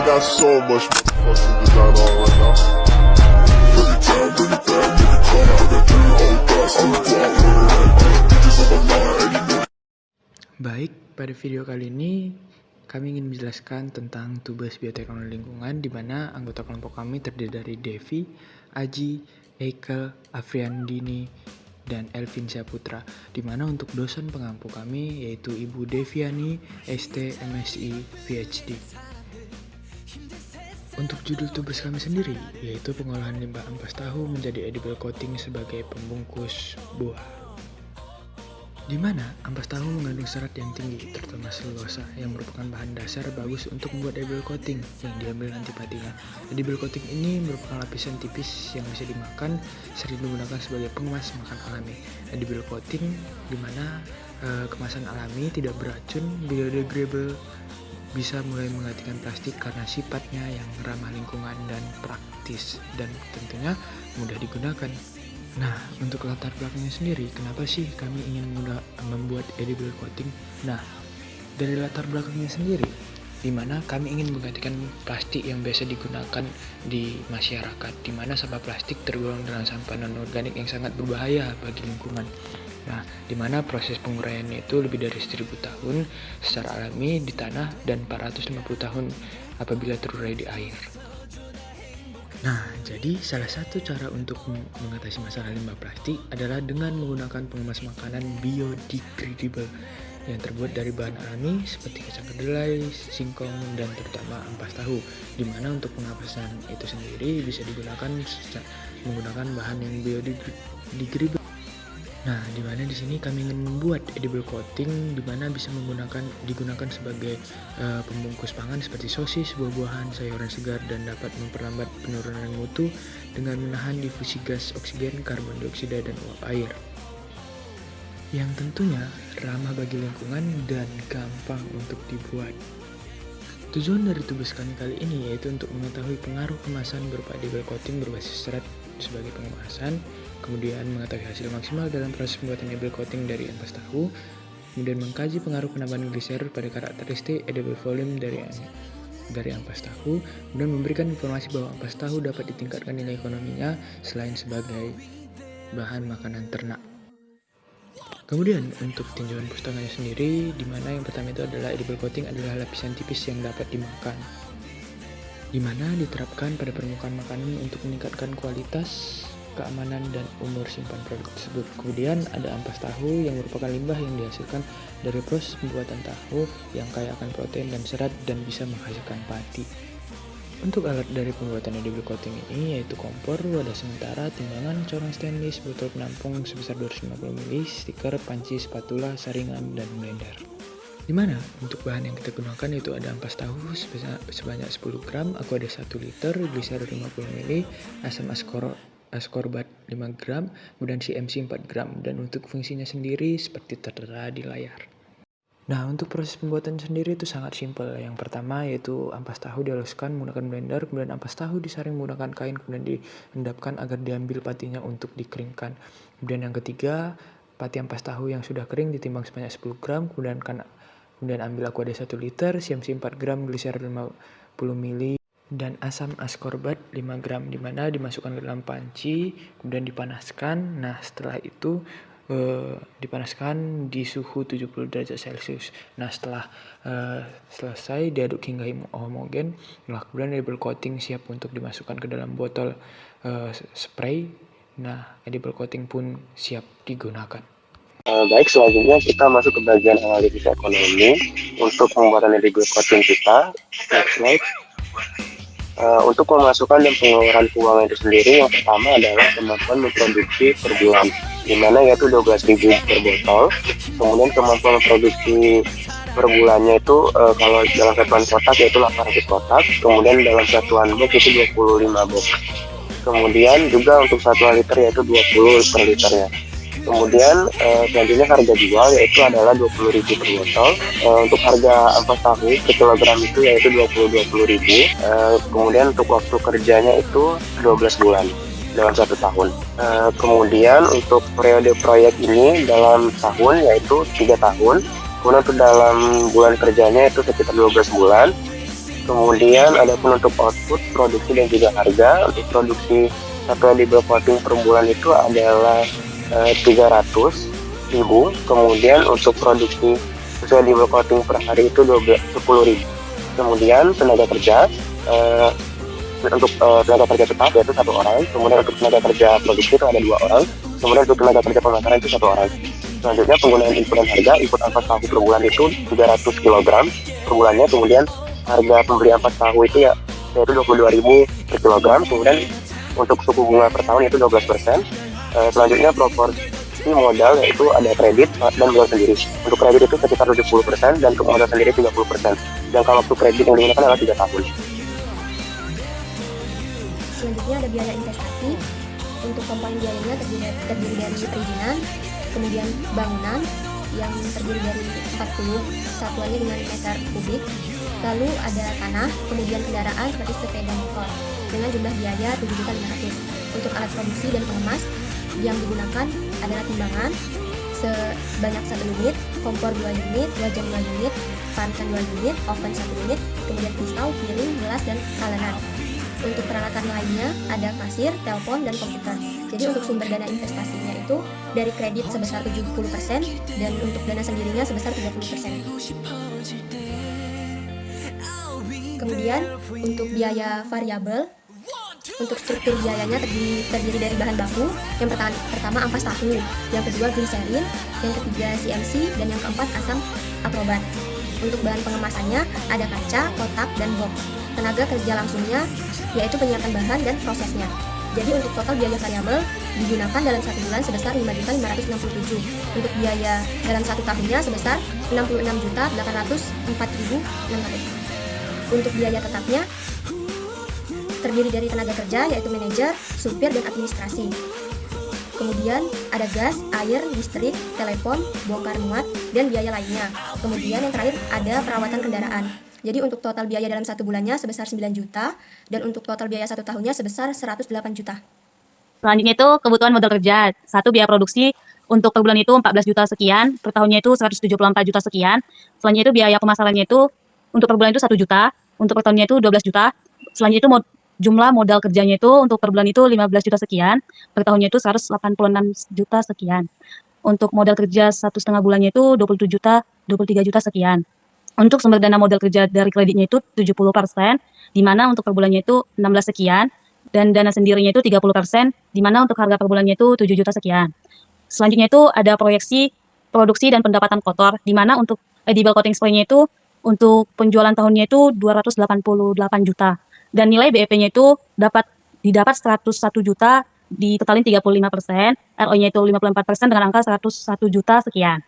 got so much fucking design on right now. Bring it down, bring it down, make it come out, that thing all fast, I'm bitches on my line. Baik, pada video kali ini kami ingin menjelaskan tentang tugas bioteknologi lingkungan, di mana anggota kelompok kami terdiri dari Devi, Aji, Eikel, Afriandini, dan Elvin Syaputra. Di mana untuk dosen pengampu kami yaitu Ibu Deviani, ST, MSI, PhD. Untuk judul tugas kami sendiri yaitu pengolahan limbah ampas tahu menjadi edible coating sebagai pembungkus buah. Di mana ampas tahu mengandung serat yang tinggi, terutama selulosa, yang merupakan bahan dasar bagus untuk membuat edible coating yang diambil antipatinya. Edible coating ini merupakan lapisan tipis yang bisa dimakan, sering digunakan sebagai pengemas makan alami. Edible coating di mana kemasan alami tidak beracun, biodegradable, bisa mulai menggantikan plastik karena sifatnya yang ramah lingkungan dan praktis, dan tentunya mudah digunakan. Nah, untuk latar belakangnya sendiri, kenapa sih kami ingin membuat edible coating? Nah, dari latar belakangnya sendiri, di mana kami ingin menggantikan plastik yang biasa digunakan di masyarakat, di mana sampah plastik tergolong dalam sampah non-organik yang sangat berbahaya bagi lingkungan. Nah, di mana proses penguraiannya itu lebih dari 1000 tahun secara alami di tanah dan 450 tahun apabila terurai di air. Nah, jadi salah satu cara untuk mengatasi masalah limbah plastik adalah dengan menggunakan pengemas makanan biodegradable yang terbuat dari bahan alami seperti kacang kedelai, singkong, dan terutama ampas tahu. Di mana untuk pengapasan itu sendiri bisa digunakan menggunakan bahan yang biodegradable. Nah, di mana di sini kami ingin membuat edible coating di mana bisa digunakan sebagai pembungkus pangan seperti sosis, buah-buahan, sayuran segar, dan dapat memperlambat penurunan mutu dengan menahan difusi gas oksigen, karbon dioksida, dan uap air. Yang tentunya ramah bagi lingkungan dan gampang untuk dibuat. Tujuan dari tugas kami kali ini yaitu untuk mengetahui pengaruh kemasan berupa edible coating berbasis serat sebagai pengemasan, kemudian mengetahui hasil maksimal dalam proses pembuatan edible coating dari ampas tahu, kemudian mengkaji pengaruh penambahan gliser pada karakteristik edible volume dari ampas tahu, kemudian memberikan informasi bahwa ampas tahu dapat ditingkatkan nilai ekonominya selain sebagai bahan makanan ternak. Kemudian untuk tinjauan pustakanya sendiri, di mana yang pertama itu adalah edible coating adalah lapisan tipis yang dapat dimakan, di mana diterapkan pada permukaan makanan untuk meningkatkan kualitas, keamanan, dan umur simpan produk tersebut. Kemudian ada ampas tahu yang merupakan limbah yang dihasilkan dari proses pembuatan tahu yang kaya akan protein dan serat dan bisa menghasilkan padi. Untuk alat dari pembuatan edible coating ini yaitu kompor, wadah sementara, timbangan, corong stainless, botol penampung sebesar 250 ml, stiker, panci, spatula, saringan, dan blender. Dimana untuk bahan yang kita gunakan itu ada ampas tahu sebanyak 10 gram, aqua 1 liter, gliser 50 ml, asam ascorbat 5 gram, kemudian CMC 4 gram, dan untuk fungsinya sendiri seperti tertera di layar. Nah, untuk proses pembuatan sendiri itu sangat simpel. Yang pertama yaitu ampas tahu dihaluskan menggunakan blender, kemudian ampas tahu disaring menggunakan kain, kemudian diendapkan agar diambil patinya untuk dikeringkan. Kemudian yang ketiga, pati ampas tahu yang sudah kering ditimbang sebanyak 10 gram, kemudian ambil aqua 1 liter, CMC 4 gram, gliser 50 ml, dan asam ascorbat 5 gram, di mana dimasukkan ke dalam panci, kemudian dipanaskan. Nah, setelah itu dipanaskan di suhu 70 derajat Celcius. Nah, setelah selesai diaduk hingga homogen, nah kemudian edible coating siap untuk dimasukkan ke dalam botol spray. Nah, edible coating pun siap digunakan. Baik, selanjutnya kita masuk ke bagian analisis ekonomi untuk pembuatan edible coating kita. Next slide. Untuk pemasukan dan pengeluaran keuangan itu sendiri, yang pertama adalah kemampuan memproduksi per bulan, di mana yaitu 12.000 per botol. Kemudian kemampuan memproduksi per bulannya itu kalau dalam satuan kotak yaitu 800 kotak, kemudian dalam satuan box itu 25 box. Kemudian juga untuk satuan liter yaitu 20 per liternya. Kemudian selanjutnya harga jual yaitu adalah 20.000 per botol. Untuk harga ampas tahu per kilogram itu yaitu 20.000. Kemudian untuk waktu kerjanya itu 12 bulan dalam 1 tahun. Kemudian untuk periode proyek ini dalam tahun yaitu 3 tahun. Kemudian untuk dalam bulan kerjanya itu sekitar 12 bulan. Kemudian adapun untuk output, produksi dan juga harga. Untuk produksi satu edible coating per bulan itu adalah 300.000. Kemudian untuk produksi satu edible coating per hari itu 10.000. Kemudian tenaga kerja untuk tenaga kerja tetap yaitu 1 orang. Kemudian untuk tenaga kerja produksi itu ada 2 orang. Kemudian untuk tenaga kerja pemasaran itu 1 orang. Selanjutnya penggunaan input dan harga. Input ampas tahu per bulan itu 300 kg per bulannya. Kemudian harga pembeli ampas tahu itu yaitu 22.000 per kilogram. Kemudian untuk suku bunga per tahun itu 12%. Selanjutnya proporsi modal yaitu ada kredit dan modal sendiri. Untuk kredit itu sekitar 70% dan untuk modal sendiri 30%. Jangka waktu kredit yang digunakan adalah 3 tahun. Selanjutnya ada biaya investasi. Untuk komponen biayanya terdiri dari perizinan, kemudian bangunan yang terdiri dari 40 satuannya dengan meter kubik, lalu ada tanah, kemudian kendaraan seperti sepeda motor dengan jumlah biaya 7.500.000. Untuk alat produksi dan pengemas yang digunakan adalah timbangan sebanyak 1 unit, kompor 2 unit, wajan 2 unit, parisan 2 unit, oven 1 unit, kemudian pisau, piring, gelas, dan kalenan. Untuk peralatan lainnya ada kasir, telepon, dan komputer. Jadi untuk sumber dana investasinya itu dari kredit sebesar 70% dan untuk dana sendirinya sebesar 30%. Kemudian untuk biaya variabel, untuk struktur biayanya terdiri dari bahan baku. Yang pertama ampas tahu, yang kedua gliserin, yang ketiga CMC, dan yang keempat asam aprobat. Untuk bahan pengemasannya ada kaca, kotak, dan box. Tenaga kerja langsungnya yaitu penyiapan bahan dan prosesnya. Jadi untuk total biaya variabel digunakan dalam 1 bulan sebesar 5.567. Untuk biaya dalam 1 tahunnya sebesar 66.804.600. Untuk biaya tetapnya terdiri dari tenaga kerja yaitu manajer, supir, dan administrasi. Kemudian ada gas, air, listrik, telepon, bongkar muat, dan biaya lainnya. Kemudian yang terakhir ada perawatan kendaraan. Jadi untuk total biaya dalam 1 bulannya sebesar 9 juta dan untuk total biaya 1 tahunnya sebesar 108 juta. Selanjutnya itu kebutuhan modal kerja. 1 biaya produksi untuk per bulan itu 14 juta sekian, per tahunnya itu 174 juta sekian. Selanjutnya itu biaya pemasarannya itu untuk per bulan itu 1 juta, untuk per tahunnya itu 12 juta. Selanjutnya itu jumlah modal kerjanya itu untuk per bulan itu 15 juta sekian, per tahunnya itu 186 juta sekian. Untuk modal kerja 1,5 bulannya itu 23 juta sekian. Untuk sumber dana modal kerja dari kreditnya itu 70%, di mana untuk per bulannya itu 16 sekian, dan dana sendirinya itu 30%, di mana untuk harga per bulannya itu 7 juta sekian. Selanjutnya itu ada proyeksi produksi dan pendapatan kotor, di mana untuk edible coating spray-nya itu untuk penjualan tahunnya itu 288 juta. Dan nilai BEP-nya itu didapat 101 juta, ditotalin 35%, RO-nya itu 54% dengan angka 101 juta sekian.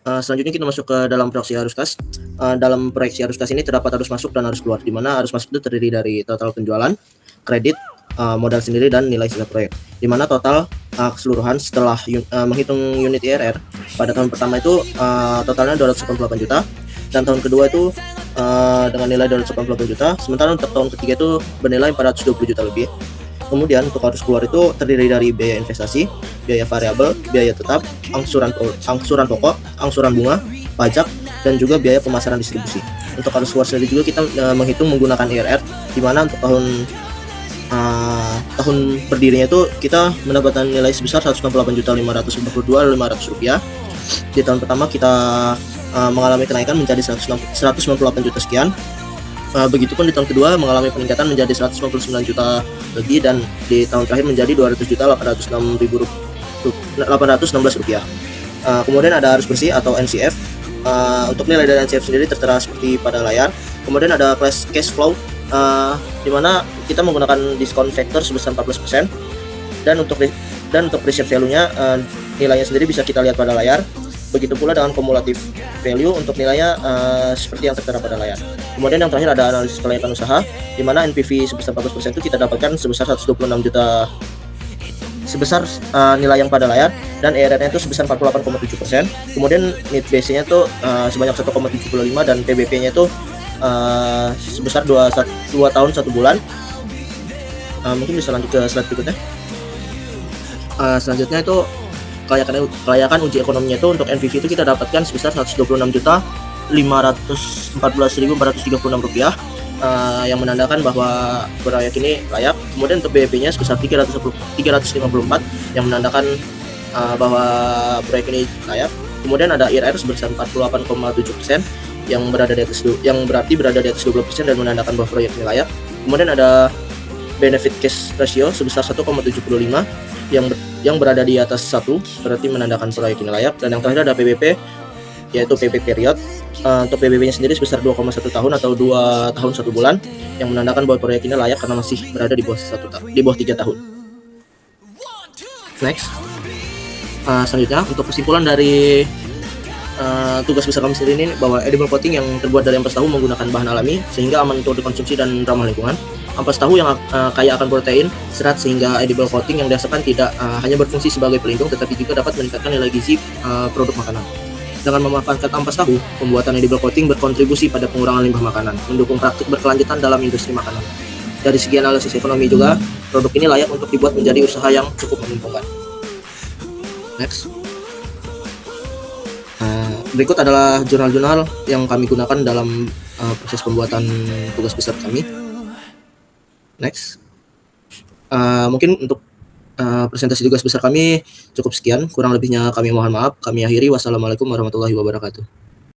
Selanjutnya kita masuk ke dalam proyeksi arus kas. Dalam proyeksi arus kas ini terdapat arus masuk dan arus keluar, di mana arus masuk itu terdiri dari total penjualan, kredit, modal sendiri, dan nilai sisa proyek. Di mana total keseluruhan setelah menghitung unit IRR pada tahun pertama itu totalnya 288 juta, dan tahun kedua itu dengan nilai 288 juta, sementara untuk tahun ketiga itu bernilai 420 juta lebih. Kemudian untuk arus keluar itu terdiri dari biaya investasi, biaya variabel, biaya tetap, angsuran pokok, angsuran bunga, pajak, dan juga biaya pemasaran distribusi. Untuk arus keluar sendiri juga kita menghitung menggunakan IRR, di mana untuk tahun berdirinya itu kita mendapatkan nilai sebesar 168.542.500 rupiah. Di tahun pertama kita mengalami kenaikan menjadi 198 juta sekian. Begitupun di tahun kedua mengalami peningkatan menjadi 199 juta lebih, dan di tahun terakhir menjadi 200.816 rupiah. Kemudian ada arus bersih atau NCF. Untuk nilai dari NCF sendiri tertera seperti pada layar. Kemudian ada cash flow, di mana kita menggunakan diskon factor sebesar 14%, dan untuk reserve value-nya nilainya sendiri bisa kita lihat pada layar. Begitu pula dengan kumulatif value, untuk nilainya seperti yang tertera pada layar. Kemudian yang terakhir ada analisis kelayakan usaha, di mana NPV sebesar 14% itu kita dapatkan sebesar 126 juta sebesar nilai yang pada layar, dan IRR-nya itu sebesar 48,7%. Kemudian net base-nya itu sebanyak 1,75, dan PBP-nya itu sebesar 2 tahun 1 bulan. Mungkin bisa lanjut ke slide berikutnya. Selanjutnya itu kelayakan uji ekonominya itu untuk NPV itu kita dapatkan sebesar 126 juta, Rp514.436 yang menandakan bahwa proyek ini layak. Kemudian untuk BEP-nya sebesar 354 yang menandakan bahwa proyek ini layak. Kemudian ada IRR sebesar 48,7% yang berarti berada di atas 20% dan menandakan bahwa proyek ini layak. Kemudian ada benefit cash ratio sebesar 1,75 yang berada di atas 1, berarti menandakan proyek ini layak. Dan yang terakhir ada PBP, yaitu PP period. Untuk PBB-nya sendiri sebesar 2,1 tahun atau 2 tahun 1 bulan, yang menandakan bahwa proyek ini layak karena masih berada di bawah 3 tahun. Next. Selanjutnya untuk kesimpulan dari tugas besar kami sendiri ini, bahwa edible coating yang terbuat dari ampas tahu menggunakan bahan alami sehingga aman untuk dikonsumsi dan ramah lingkungan. Ampas tahu yang kaya akan protein, serat, sehingga edible coating yang dihasilkan tidak hanya berfungsi sebagai pelindung tetapi juga dapat meningkatkan nilai gizi produk makanan. Dengan memanfaatkan ampas tahu, pembuatan edible coating berkontribusi pada pengurangan limbah makanan, mendukung praktik berkelanjutan dalam industri makanan. Dari segi analisis ekonomi juga, produk ini layak untuk dibuat menjadi usaha yang cukup menguntungkan. Next. Berikut adalah jurnal-jurnal yang kami gunakan dalam proses pembuatan tugas besar kami. Next. Mungkin untuk presentasi tugas besar kami cukup sekian. Kurang lebihnya kami mohon maaf. Kami akhiri. Wassalamualaikum warahmatullahi wabarakatuh.